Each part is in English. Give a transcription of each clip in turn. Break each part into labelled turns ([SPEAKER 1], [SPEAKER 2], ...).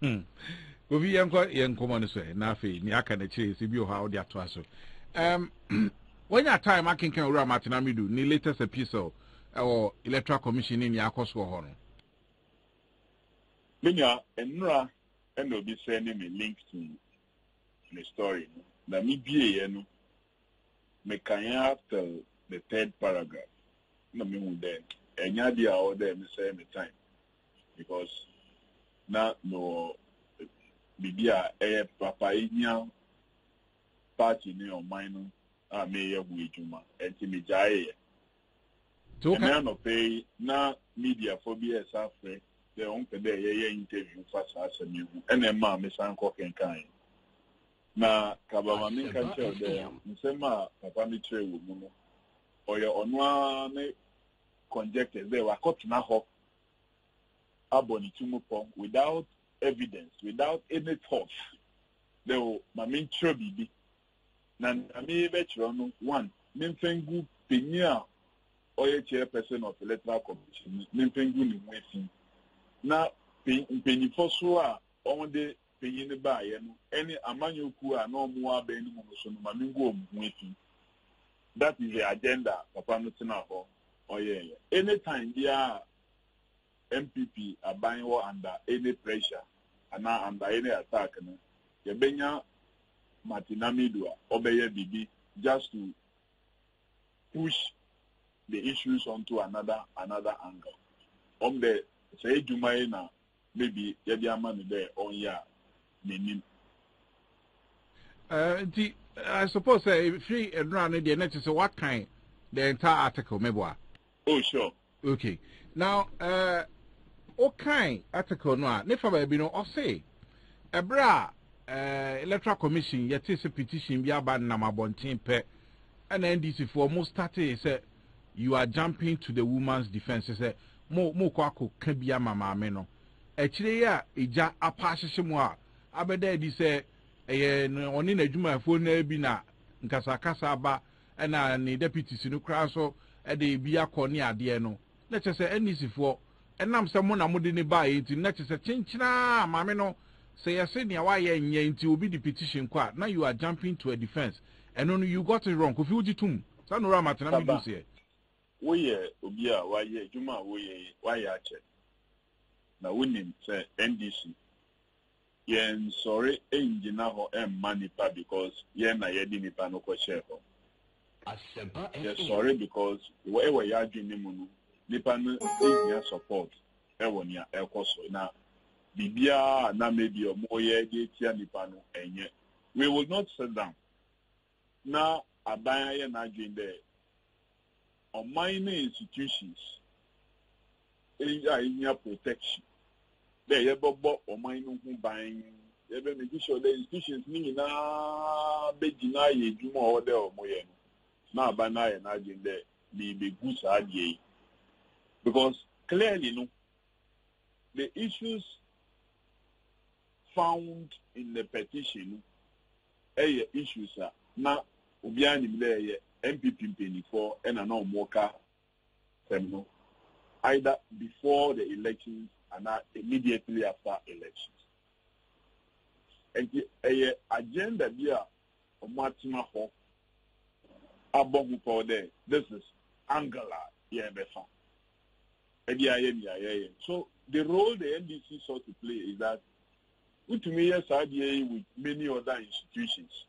[SPEAKER 1] Kofi yanko man so na fe ni aka na chire se bi o ha o de ato aso. When your time I can ura Amidu ni latest episode or electoral commission ni akoso ho no.
[SPEAKER 2] Minya enra and will be sending me link to the story. Na mi bie no me kan after the third paragraph. No me hu there. Enya dia o there me say me time because na no bibia papa inya party ni on mine no me ye hu ejuma enti me jae
[SPEAKER 1] so
[SPEAKER 2] can no pay na media for be afre the on pe there ye interview fast as me hu ene ma me san ko kenkan na kabama me kan tell there nsema papa me tire wo mu no oye onwa me conjecture there wa kotuna ho aboni tumupo without evidence, without any thought. They will main bibi. Na me betron one. Memfengu penya oye chairperson of electoral commission. Memfengu ni mwesi. Na penyi fosua on the penyi ne ba ye no. Any amanyoku a no mua be ni mo so no mamingu mwesi. That is the agenda. Papa no tina ho. Oye. Anytime dia MPP are buying war under any pressure and not under any attack. You benya Amidu obey bibi just to push the issues onto another angle. The say Jumaina maybe Yadiamani there on ya meaning.
[SPEAKER 1] I suppose if free and run the net is what kind the entire article maybe.
[SPEAKER 2] Oh sure.
[SPEAKER 1] Okay. Now okay article no nefa ba bi no o say ebra electoral commission yet is a petition bi aba na mabontin pe and NDC for most started say you are jumping to the woman's defense say mo kwa ko ka bia mama me no e kire ya eja apahye mu a abeda di say oni na adwuma fo na bi na nkasa kasa ba na ni deputy sinu kra so e de bi akoni ade no na che say NDC for enam se mo na mo de ne ba yi nti na che se chinchina maame no say yese ne wa ye nye nti obi the petition kwa now you are jumping to a defense and no you got it wrong Kofi ujitum sanura matana mi do say
[SPEAKER 2] we obi a wa ye adwuma wa ye ache na wonim say NDC yen sorry engina ho manipa because yen na ye di nipa no ko share ho yes sorry because wherever you are doing mu no nipa no dey support e won ya ekoso na bibia na maybe omoye dey tia nipa no enye we will not sit down na aban ye na doing there on minor institutions in protection there ye bobo o minor hu ban ye be make sure the institutions ni na be gina ye dwuma o there omoye no na aban na ye na doing there be good sadie because clearly no the issues found in the petition issues are na obiani mle MPP mpeni4 and an moka terminal either before the elections and not immediately after elections. And the agenda here of Martina Hawk abong for there. This is Angela Yebefa. So the role the NDC sought to play is that with me SAGA with many other institutions.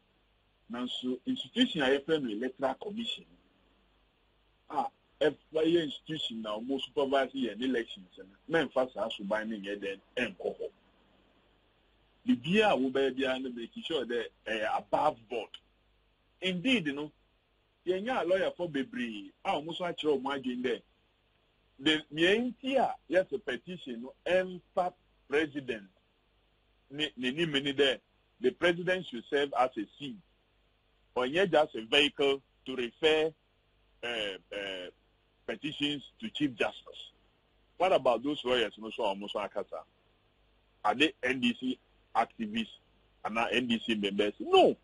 [SPEAKER 2] Now, so institution I have an electoral commission. Every institution now most supervisory and elections and men fast as to buy me then and cohort. The beer will be behind making sure that above board. Indeed, you know, you're a lawyer for Bebri. I almost want to imagine there. The Mientia, yes, a petition, and president. The president should serve as a seat, or yet just a vehicle to refer petitions to Chief Justice. What about those lawyers? Are they NDC activists and not NDC members? No.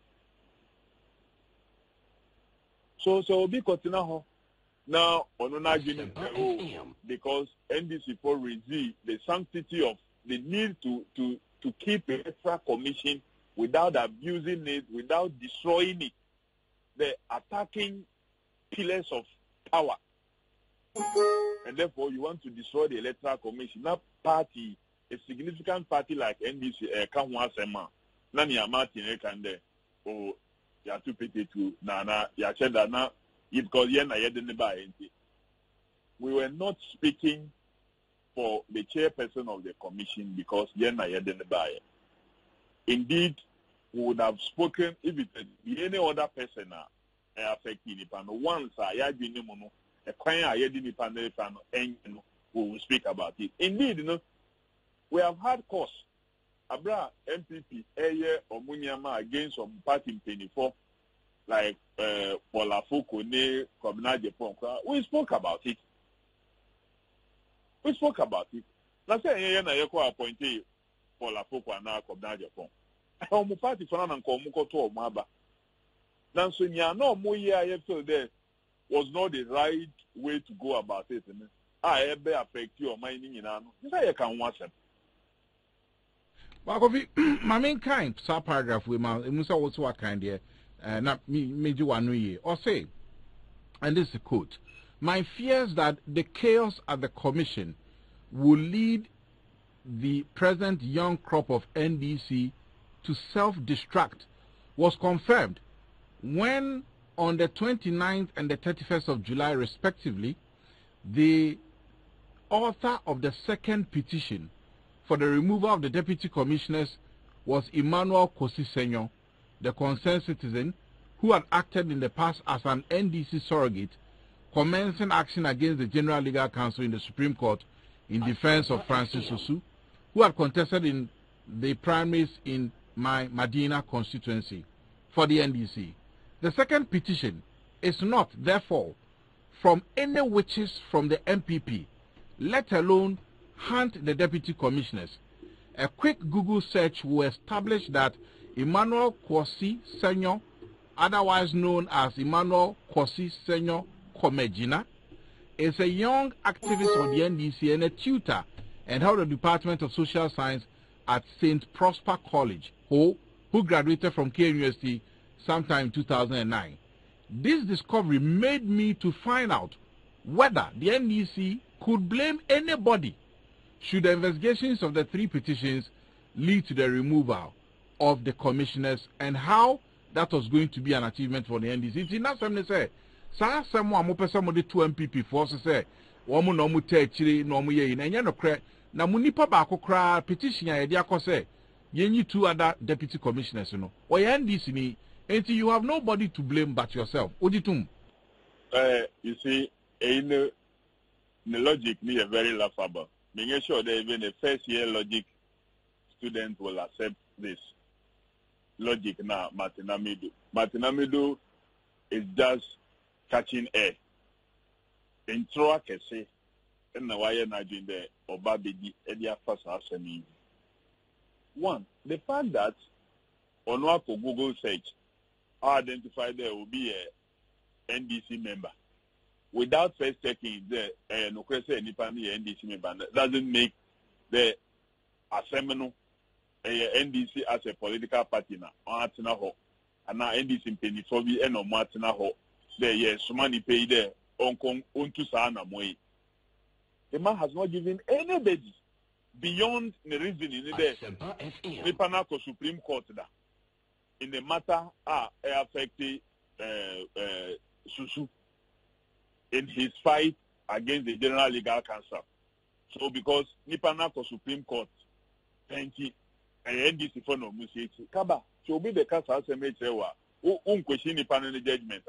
[SPEAKER 2] So we continue now on because NDC for receive the sanctity of the need to to keep the electoral commission without abusing it, without destroying it. They're attacking pillars of power. And therefore, you want to destroy the electoral commission. That party, a significant party like NDC, Kanwasema, Nani Martin Ekande, or Yatupete Nana, Yachedana, because Yena Yedeneba. We were not speaking for the chairperson of the commission because Yena Yedeneba. Indeed, we would have spoken if it had been any other person affecting it. And once I we will speak about it. Indeed, we have had cause. Abra MPP Omuniama against some party in 24, like Paula Fokone, Kobna Japan. We spoke about it. Last year, I appointed Paula Fokone, Kobna Japan. I'm party for an uncommon to Maba. Now, so no more year I feel there was not the right way to go about it. I ever affect your mining in Ano. This I can watch them.
[SPEAKER 1] Kofi, my main kind, sub paragraph with my Musa also what kind here, not me do one year or say, and this is a quote. My fears that the chaos at the commission will lead the present young crop of NDC to self-destruct was confirmed when on the 29th and the 31st of July respectively, the author of the second petition for the removal of the deputy commissioners was Emmanuel Kosi Senyo, the concerned citizen who had acted in the past as an NDC surrogate, commencing action against the General Legal Counsel in the Supreme Court in defense of Francis Osu, who had contested in the primaries in my Medina constituency for the NDC. The second petition is not, therefore, from any witches from the MPP, let alone hunt the deputy commissioners. A quick Google search will establish that Emmanuel Kosi Senyo, otherwise known as Emmanuel Kosi Senyo Komejina, is a young activist of the NDC and a tutor and held the Department of Social Science at St. Prosper College, who graduated from K University sometime in 2009. This discovery made me to find out whether the NDC could blame anybody should the investigations of the three petitions lead to the removal of the commissioners and how that was going to be an achievement for the NDC. It's not something to say. Someone the two MPP forces say, Woman no mutechiri no muye in and crack. Na munipa bako kra petition ya diako say, ye two other deputy commissioners, or NDC ni. And you have nobody to blame but yourself. Oditum.
[SPEAKER 2] You see, in the logic, me a very laughable. Making sure that even a first year logic student will accept this logic now. Martin Amidu is just catching air. In Troa Kese, and the wire Najin there, or Babidi, Edia first asking. One, the fact that on what Google search, identify there will be a NDC member. Without first checking the no question NDC member doesn't make the assembly NDC as a political party now. And now NDC in Pennyfobi and on Martina Ho. There, yes, money paid there on to Sana Moy. The man has not given anybody beyond the reasoning there. The Panako Supreme Court there. In the matter affected Susu in his fight against the General Legal Counsel. So because Nipanako Supreme Court, thank you, and NDC for no music, Kaba, so be the Council Assembly, question Nipan judgment.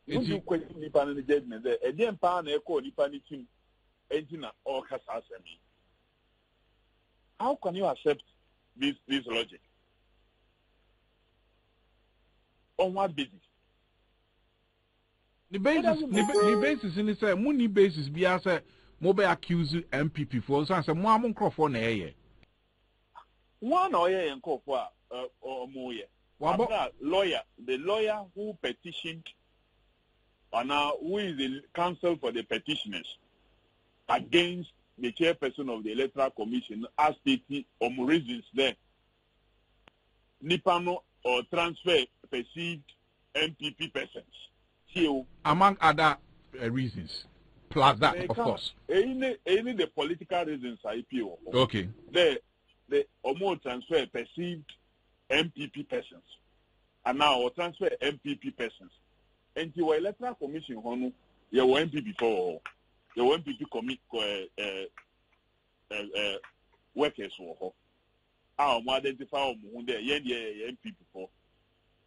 [SPEAKER 2] You question Nipan judgment there, and then Pan Echo Nipani team, Engine or Council Assembly. How can you accept this logic? On what basis? The basis in the money basis be as a mobile accuse MPP for so as a microphone air. One or and call for or more. Lawyer, the lawyer who petitioned, and now who is the counsel for the petitioners against the chairperson of the Electoral Commission as stated reasons there. Nipano or transfer perceived MPP persons.
[SPEAKER 1] Among other reasons, plus that, of course.
[SPEAKER 2] Any the political reasons IPO.
[SPEAKER 1] Okay.
[SPEAKER 2] The transfer perceived MPP persons. And now or transfer MPP persons. And the Electoral Commission, you were MPP before. You were MPP workers for. Our identify who they MPP for.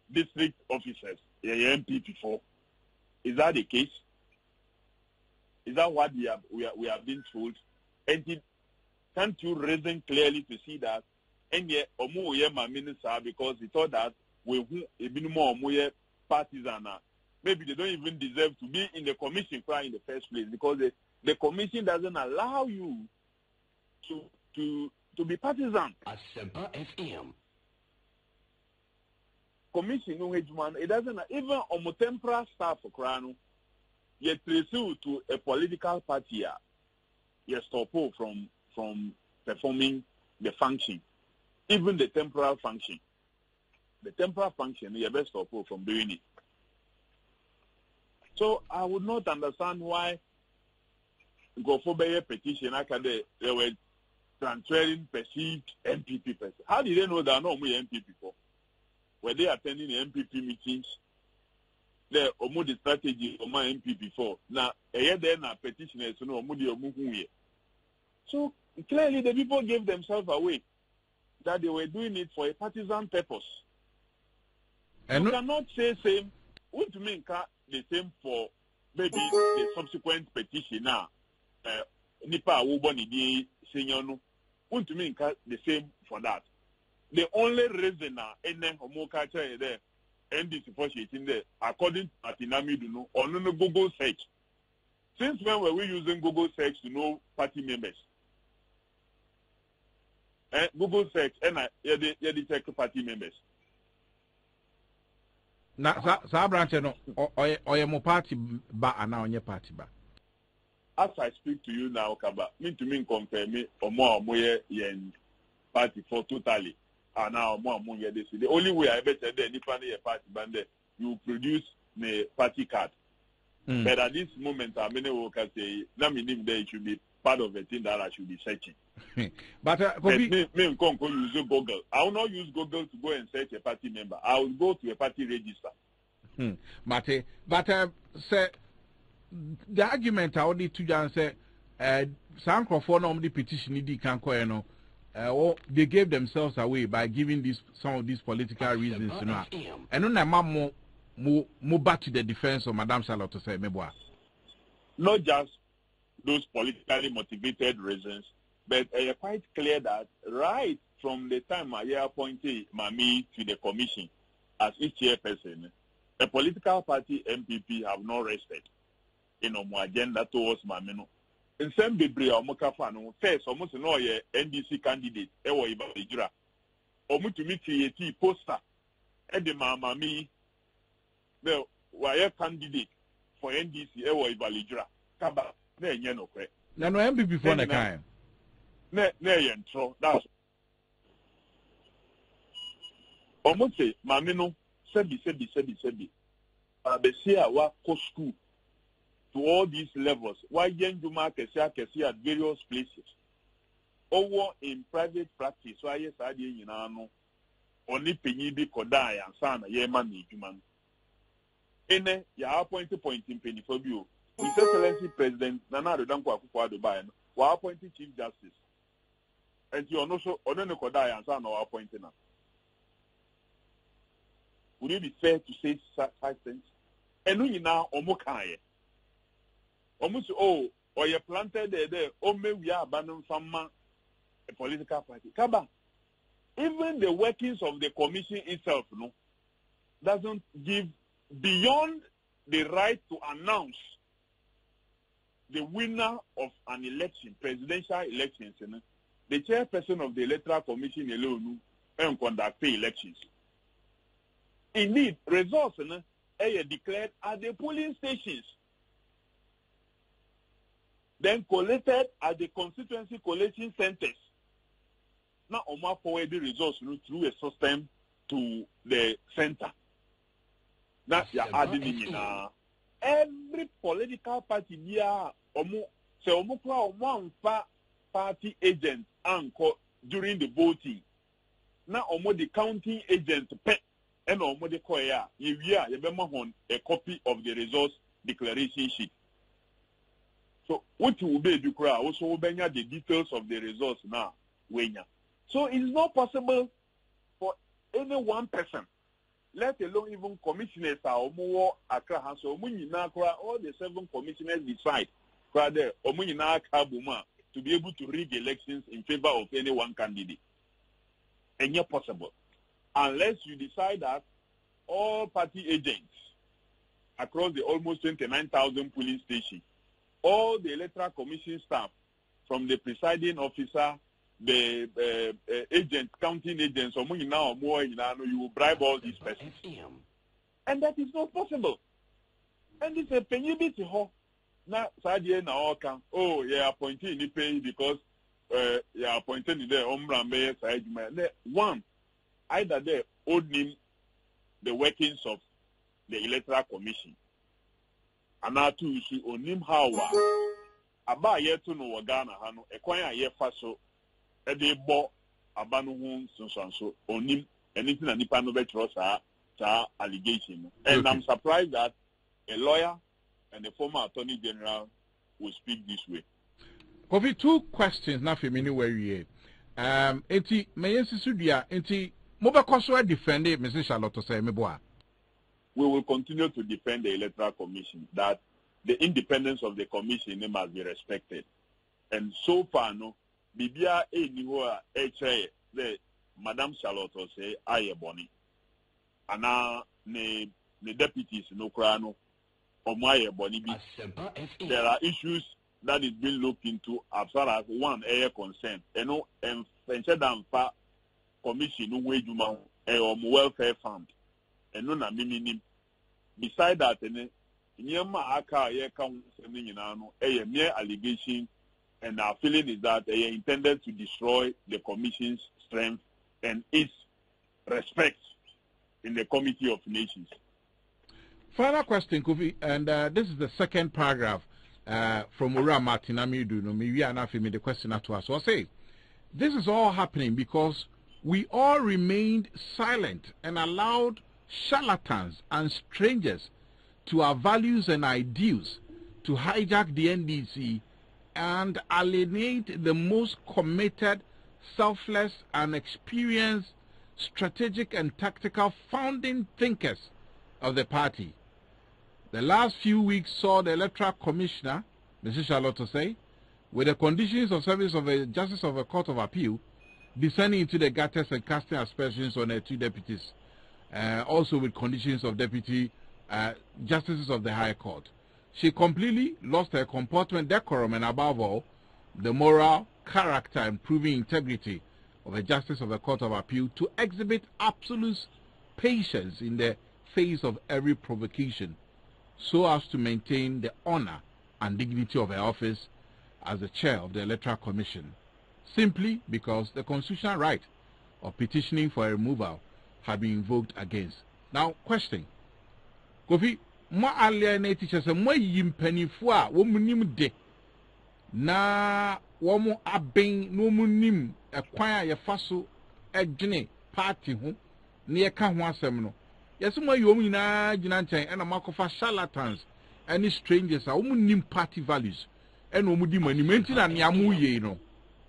[SPEAKER 2] District officers, MPP for. Is that the case? Is that what we have been told? And can't you reason clearly to see that? And yet, my minister, because he thought that we been more partisan. Maybe they don't even deserve to be in the commission in the first place, because the commission doesn't allow you to be partisan. FM. Commission it doesn't even on temporary staff for Krano. Yet pursue to a political party. You stop from performing the function, even the temporal function. The temporal function, you best stop from doing it. So I would not understand why go for a petition they were transferring perceived MPP person. How did they know that no MPP for? Were they attending the MPP meetings? The Omudi strategy of my MPP for now a year then a petitioners no Omudi. So clearly the people gave themselves away that they were doing it for a partisan purpose. And you cannot say same what do you mean the same for maybe the subsequent petition now. Nipa Wuboni di senior no. What do you mean the same for that? The only reason now any homoka there NDC Kofi in there, according to Amidu, on no Google search. Since when were we using Google search to know party members? Google search and you check party members.
[SPEAKER 1] Na sa branch no oyemo party ba ana onye party ba.
[SPEAKER 2] As I speak to you now, Kaba, to me confirm me omo yen party for totally. And now the only way I bet that any party band you produce the party card. But at this moment, I mean, workers say, that means it should be part of the thing that I should be searching.
[SPEAKER 1] But
[SPEAKER 2] me can't use Google. I will not use Google to go and search a party member. I will go to a party register.
[SPEAKER 1] But say the argument I would need to say, some for normally petition the can no. They gave themselves away by giving some of these political reasons, you know. And then I'm more back to the defense of Madame Charlotte to say, Meboa.
[SPEAKER 2] Not just those politically motivated reasons, but it's quite clear that right from the time I appointed Mami to the commission as its chairperson, a political party MPP have not rested in my agenda towards Mamino. In some degree, Omokafano first almost no NDC candidate, Ewa Ibalijura. Omu to me create poster at the Mamami, the wire candidate for NDC, Ewa Ibalijura. Kaba, ne yeno kwe.
[SPEAKER 1] Na no MPP for the kind.
[SPEAKER 2] Ne yentro, that's. Omu say, Mamino, sebi. Abesia wa ko school. To all these levels, why Juma can see at various places. Over in private practice, why yes, I did only penny be Kodai and Sana, Yeman, human. In your appointed point in penny for you, His Excellency President Nana Danko Dubai, were appointed Chief Justice. And you are also on the Kodai and Sana are appointed now. Would it be fair to say such things? And we now Omokai. Almost or you planted there, maybe we are abandoning some a political party. Kaba, even the workings of the commission itself, doesn't give beyond the right to announce the winner of an election, presidential elections. The chairperson of the Electoral Commission alone and conduct elections. Indeed, results are declared at the polling stations. then collated at the constituency collation centers. Now, Oma forward the results through a system to the center. That's your adding in every political party here. One party agent anchor during the voting. Now, the counting agent pet and the choir. You a copy of the results declaration sheet. So, what will be the crowd? Also, the details of the results now. So, it's not possible for any one person, let alone even commissioners, or more Accra. So, all the 7 commissioners decide to be able to rig elections in favor of any one candidate. And yet possible. Unless you decide that all party agents across the almost 29,000 polling stations, all the electoral commission staff, from the presiding officer, the agents, counting agents, or more, you will bribe all these persons. And that is not possible. And it's a penny now, oh, yeah, appointed in pay because yeah, appointed in the one, either they owed him the workings of the electoral commission. And now two, she own him how about yet to know Ghana, Hano, a choir year faso, a day bought a banu so on him, anything and Nipan of trust allegation. And I'm surprised that a lawyer and the former Attorney General will speak this way.
[SPEAKER 1] Kofi, 2 questions now for me where you enti mayensi sudia enti mobekoswa defend Mrs. Charlotte say meboa.
[SPEAKER 2] We will continue to defend the Electoral Commission, that the independence of the commission must be respected. And so far no bibia eniho the Madam Charlotte say aye boni. Ana ne deputies no krano. There are issues that is being looked into as far as one area concerned. And commission welfare fund. And no meaning. Beside that, mere allegation, and our feeling is that they intended to destroy the commission's strength and its respect in the Committee of Nations.
[SPEAKER 1] Final question, Kofi, and this is the second paragraph from Ura Martin Amidu. No, maybe I'm not the question to us. So I'll say, this is all happening because we all remained silent and allowed charlatans and strangers to our values and ideals to hijack the NDC and alienate the most committed, selfless, and experienced strategic and tactical founding thinkers of the party. The last few weeks saw the Electoral Commissioner, Mrs. Charlotte say, with the conditions of service of a Justice of a Court of Appeal, descending into the gutters and casting aspersions on her 2 deputies, also with conditions of deputy justices of the High Court. She completely lost her comportment, decorum, and above all, the moral character and proving integrity of a Justice of the Court of Appeal to exhibit absolute patience in the face of every provocation, so as to maintain the honor and dignity of her office as the chair of the Electoral Commission, simply because the constitutional right of petitioning for a removal had been invoked against. Now, question. Kofi, mo alienate teachers and mo yimpenifu wo munim de na wo mo aben no munim ekwan a ye faso edwene party ho na ye ka ho asem no. Yes, mo yom nyina gina nchen na makofa charlatans any strangers a wo munim party values and wo mudi manimenti na ne amu ye no.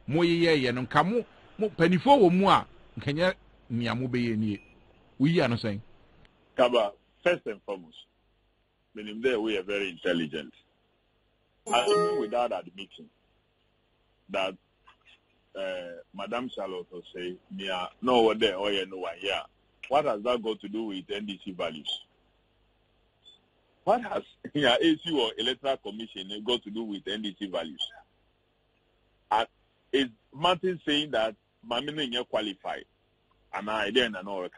[SPEAKER 1] Mo ye no nka mo panifo wo mu a nkanya ne amu be ye nie. We are not saying.
[SPEAKER 2] Kaba, first and foremost, meaning there we are very intelligent. I know without admitting that Madam Charlotte will say, no one there, or no one here. What has that got to do with NDC values? What has AC or Electoral Commission got to do with NDC values? Is Martin saying that Mamina is qualified? And I didn't know.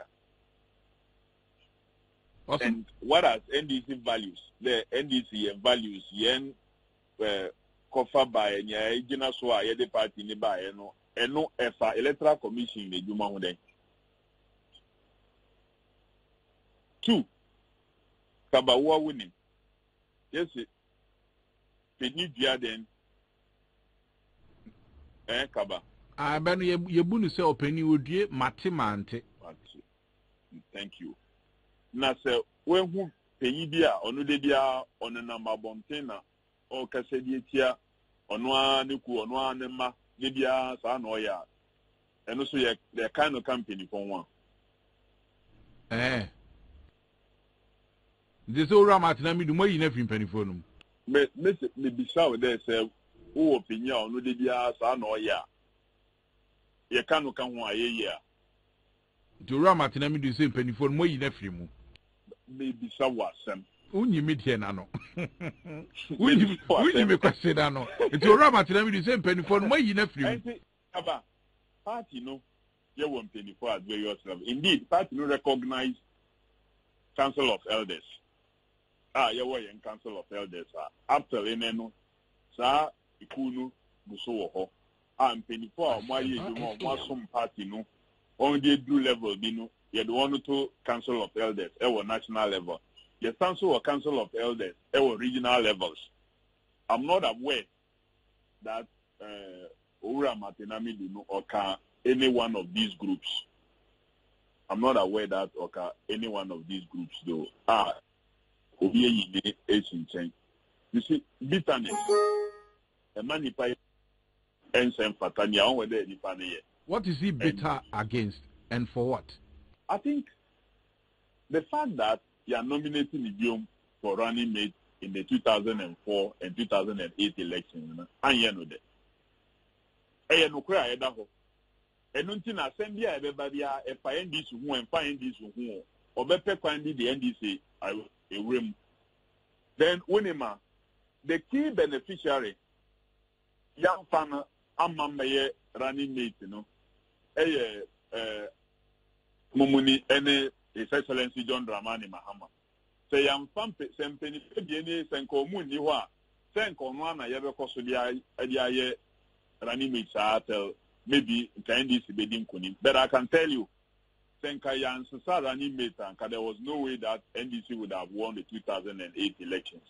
[SPEAKER 2] Awesome. And what are NDC values? The NDC values, kofa by nya ejina so a ye de party ni by no eno efa electoral commission le djuma ho den. 2 Kabawa winning. Yes, penny dia den. Kaba.
[SPEAKER 1] Ben ye bunu se openi odie matemante.
[SPEAKER 2] Thank you. Na se when who penny dia onu de dia on number bontena o kase die tia onu aneku onu anema de dia sa na oya. Eno so ye the kind of company for one.
[SPEAKER 1] This all Ramatina me do more in every penny for them.
[SPEAKER 2] Me bisa there say who opinion onu de dia sa na oya. Ye kanu kan ho aye ya.
[SPEAKER 1] To Ramatina me do same penny for more in every mu.
[SPEAKER 2] Maybe sawasem.
[SPEAKER 1] Unyi media nano. Unyi me question nano. To Ramatina me do same penny for more in every mu.
[SPEAKER 2] Aba party no ye won penny for at various level. Indeed, party no recognize Council of Elders. Ye were in Council of Elders. After eneno sa ikunu buso wo ho. Penny for my ye do more some party no on the do level binu ye do want to Council of Elders our national level. The Council of Elders our regional levels. I'm not aware that Ura Martinami do no occur any one of these groups. I'm not aware that occur any one of these groups though. You see, bitterness. A manipai and Fatania on whether any funny.
[SPEAKER 1] What is he bitter against and for what?
[SPEAKER 2] I think the fact that you are nominating Idiom for running mate in the 2004 and 2008 elections, and you know that. And you cry at that. And until assembly, everybody are a find this who and find this who or better find the NDC a room. Then, Winema, the key beneficiary, young farmer, Amamaye running mate, you know. Mumuni ene His Excellency John Dramani Mahama. Say I'm penny senko muni wa senko nwana yebe koso dia running mates tell maybe NDC bedin kunim. But I can tell you, senka yan sasa running mate and there was no way that NDC would have won the 2008 elections.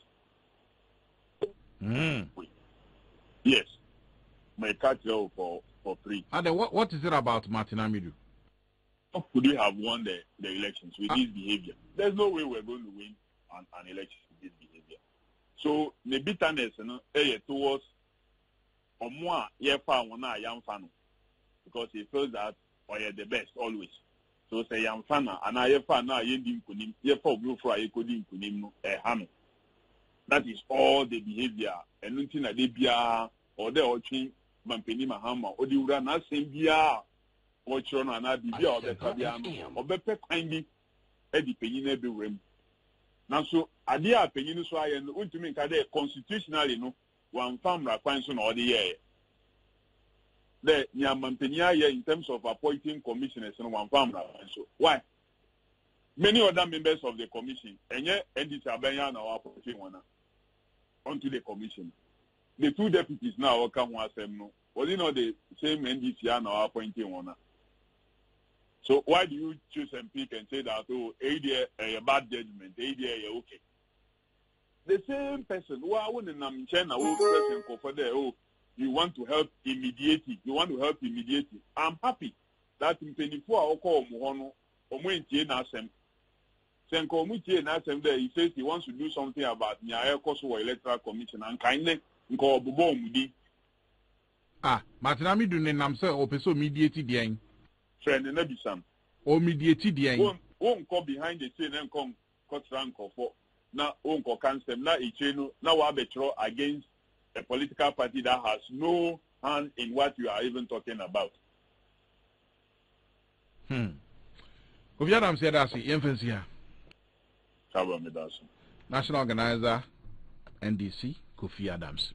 [SPEAKER 2] Yes. My catch for free.
[SPEAKER 1] And then what is it about Martin Amidu?
[SPEAKER 2] How could we have won the elections with this behavior? There's no way we're going to win an election with this behavior. So the bitterness, towards Omwa Yefa Wana Yamfano, because he feels that you're the best always. So say Yamfana and I Yefa na Yendim Kunim, Yefa Blue Fry Kodim Kunim Hano. That is all the behavior. And nothing that they be or they watching Mampeni Mahama or the Urana Sembia. Or children and I be or the Fabiano or Beppe kindly Eddie Penny be room. Now, so Adia Penny so I and want to make a constitutionally no one farm Raquanson or the year. The Niamampenia in terms of appointing commissioners and one farm so why? Many other members of the commission and yet NDC Abayan are appointing one onto the commission. The two deputies now come once no. Was it not the same NDC are now appointing one? So why do you choose and pick and say that a bad judgment, okay? The same person who I want in China, person for there, you want to help immediate it. You want to help immediate it. I'm happy that in 24 hours call Muhono or Nasem. Senko Mutie Nasem there, he says he wants to do something about Nya Kosovo Electoral Commission and kindly call Bubo Mudi.
[SPEAKER 1] Martin Amidu Namse or Peso mediated the
[SPEAKER 2] Friend and Nebisam.
[SPEAKER 1] Or mediated the
[SPEAKER 2] won't go behind the scene and come cut rank or for now won't go cancel now now I bet against a political party that has no hand in what you are even talking about.
[SPEAKER 1] Kofi Adams said that's the infancy here.
[SPEAKER 2] National
[SPEAKER 1] Organizer NDC Kofi Adams.